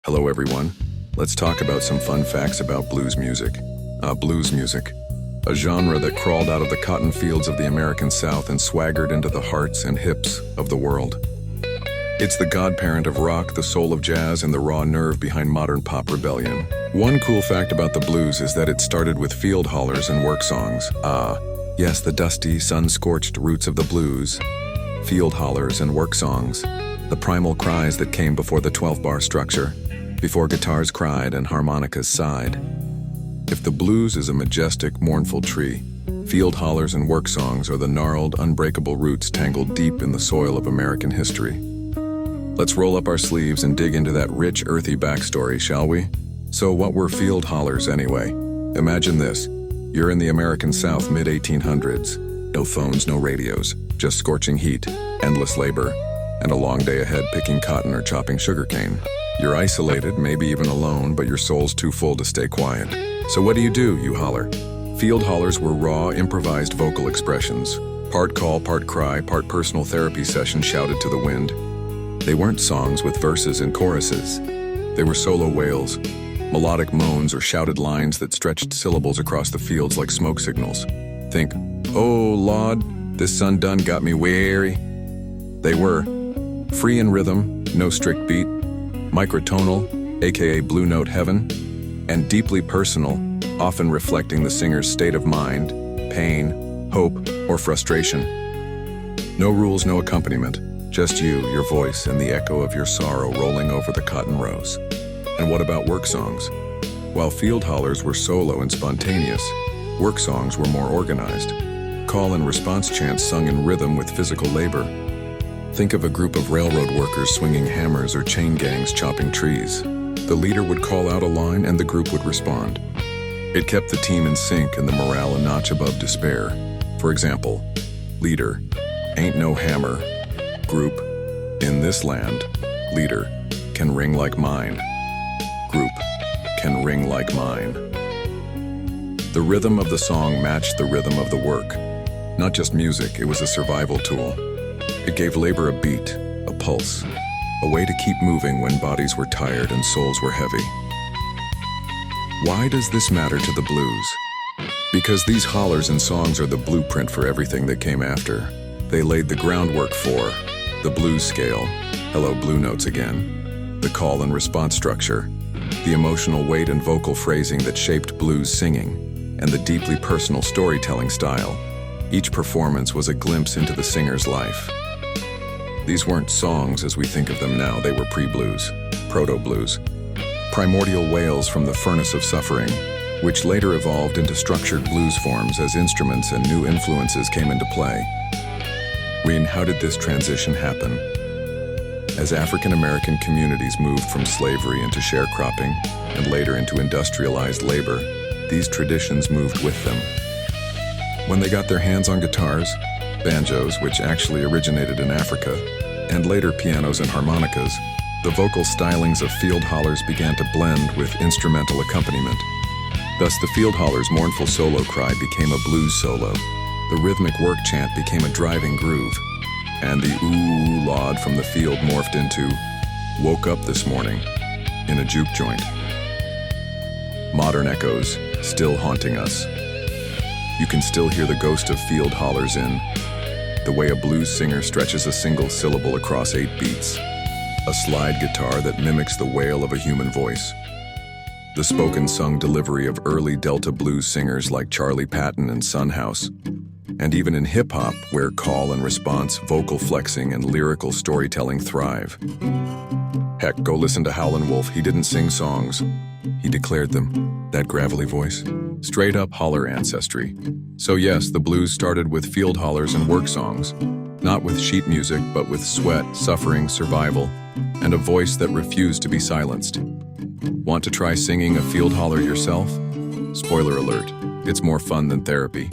Hello everyone, let's talk about some fun facts about blues music. Blues music, a genre that crawled out of the cotton fields of the American South and swaggered into the hearts and hips of the world. It's the godparent of rock, the soul of jazz, and the raw nerve behind modern pop rebellion. One cool fact about the blues is that it started with field hollers and work songs. Yes, the dusty, sun-scorched roots of the blues. Field hollers and work songs. The primal cries that came before the 12-bar structure, before guitars cried and harmonicas sighed. If the blues is a majestic, mournful tree, field hollers and work songs are the gnarled, unbreakable roots tangled deep in the soil of American history. Let's roll up our sleeves and dig into that rich, earthy backstory, shall we? So what were field hollers anyway? Imagine this. You're in the American South mid-1800s. No phones, no radios, just scorching heat, endless labor, and a long day ahead picking cotton or chopping sugarcane. You're isolated, maybe even alone, but your soul's too full to stay quiet. So what do? You holler. Field hollers were raw, improvised vocal expressions. Part call, part cry, part personal therapy session shouted to the wind. They weren't songs with verses and choruses. They were solo wails, melodic moans or shouted lines that stretched syllables across the fields like smoke signals. Think, "Oh, Lord, this sun done got me weary." They were free in rhythm, no strict beat, microtonal, aka blue note heaven, and deeply personal, often reflecting the singer's state of mind, pain, hope, or frustration. No rules, no accompaniment, just you, your voice, and the echo of your sorrow rolling over the cotton rows. And what about work songs? While field hollers were solo and spontaneous, work songs were more organized. Call and response chants sung in rhythm with physical labor. Think of a group of railroad workers swinging hammers or chain gangs chopping trees. The leader would call out a line and the group would respond. It kept the team in sync and the morale a notch above despair. For example, leader, ain't no hammer. Group, in this land, leader, can ring like mine. Group, can ring like mine. The rhythm of the song matched the rhythm of the work. Not just music, it was a survival tool. It gave labor a beat, a pulse, a way to keep moving when bodies were tired and souls were heavy. Why does this matter to the blues? Because these hollers and songs are the blueprint for everything that came after. They laid the groundwork for the blues scale, hello blue notes again, the call and response structure, the emotional weight and vocal phrasing that shaped blues singing, and the deeply personal storytelling style. Each performance was a glimpse into the singer's life. These weren't songs as we think of them now, they were pre-blues, proto-blues, primordial wails from the furnace of suffering, which later evolved into structured blues forms as instruments and new influences came into play. How did this transition happen? As African American communities moved from slavery into sharecropping and later into industrialized labor, these traditions moved with them. When they got their hands on guitars, banjos, which actually originated in Africa, and later pianos and harmonicas, the vocal stylings of field hollers began to blend with instrumental accompaniment. Thus, the field holler's mournful solo cry became a blues solo, the rhythmic work chant became a driving groove, and the ooh laud from the field morphed into "woke up this morning" in a juke joint. Modern echoes still haunting us. You can still hear the ghost of field hollers in the way a blues singer stretches a single syllable across 8 beats, a slide guitar that mimics the wail of a human voice, the spoken-sung delivery of early Delta blues singers like Charlie Patton and Son House, and even in hip-hop where call and response, vocal flexing, and lyrical storytelling thrive. Heck, go listen to Howlin' Wolf. He didn't sing songs, he declared them. That gravelly voice, straight up holler ancestry. So yes, the blues started with field hollers and work songs, not with sheet music, but with sweat, suffering, survival, and a voice that refused to be silenced. Want to try singing a field holler yourself? Spoiler alert, it's more fun than therapy.